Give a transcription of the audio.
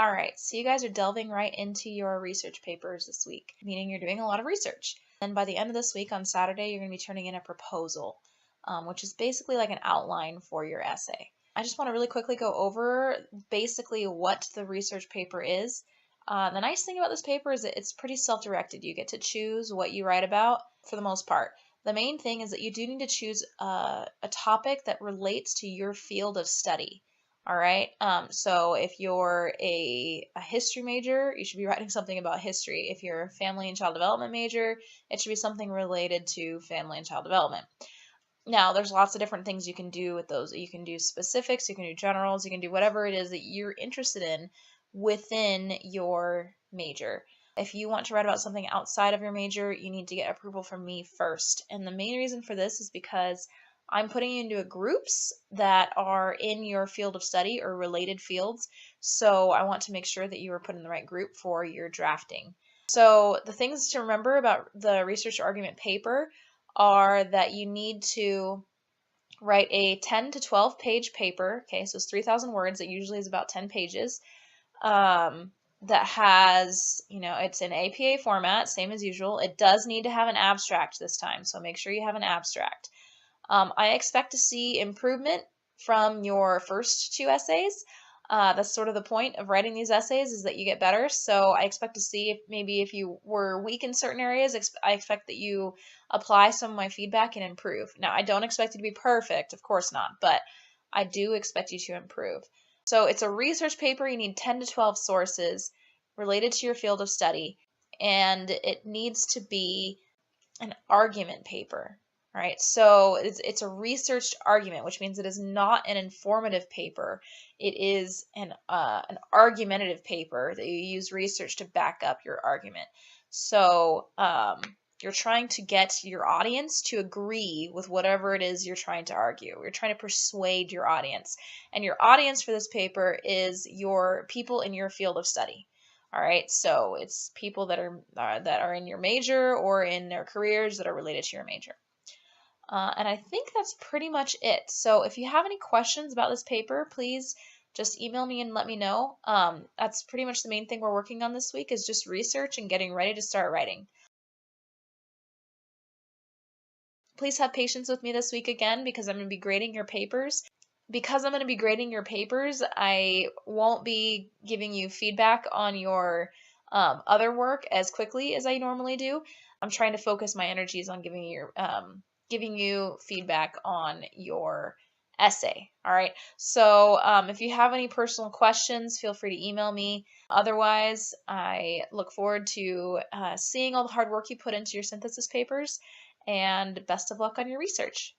All right, so you guys are delving right into your research papers this week, meaning you're doing a lot of research. And by the end of this week on Saturday, you're going to be turning in a proposal, which is basically like an outline for your essay. I just want to really quickly go over basically what the research paper is. The nice thing about this paper is that it's pretty self-directed. You get to choose what you write about for the most part. The main thing is that you do need to choose a topic that relates to your field of study. All right. So if you're a history major, you should be writing something about history. If you're a family and child development major, it should be something related to family and child development. Now, there's lots of different things you can do with those. You can do specifics, you can do generals, you can do whatever it is that you're interested in within your major. If you want to write about something outside of your major, you need to get approval from me first. And the main reason for this is because I'm putting you into groups that are in your field of study or related fields. So I want to make sure that you are put in the right group for your drafting. So the things to remember about the research argument paper are that you need to write a 10 to 12 page paper. Okay, so it's 3,000 words. It usually is about 10 pages. That has, it's in APA format, same as usual. It does need to have an abstract this time, so make sure you have an abstract. I expect to see improvement from your first two essays. That's sort of the point of writing these essays, is that you get better. So I expect to see if you were weak in certain areas, I expect that you apply some of my feedback and improve. Now, I don't expect you to be perfect, of course not, but I do expect you to improve. So it's a research paper. You need 10 to 12 sources related to your field of study, and it needs to be an argument paper. All right, so it's a researched argument, which means it is not an informative paper. It is an argumentative paper that you use research to back up your argument. So you're trying to get your audience to agree with whatever it is you're trying to argue. You're trying to persuade your audience. And your audience for this paper is your people in your field of study. All right, so it's people that are in your major or in their careers that are related to your major. And I think that's pretty much it. So if you have any questions about this paper, please just email me and let me know. That's pretty much the main thing we're working on this week, is just research and getting ready to start writing. Please have patience with me this week again, because I'm going to be grading your papers. Because I'm going to be grading your papers, I won't be giving you feedback on your other work as quickly as I normally do. I'm trying to focus my energies on giving you feedback on your essay. All right. So if you have any personal questions, feel free to email me. Otherwise, I look forward to seeing all the hard work you put into your synthesis papers, and best of luck on your research.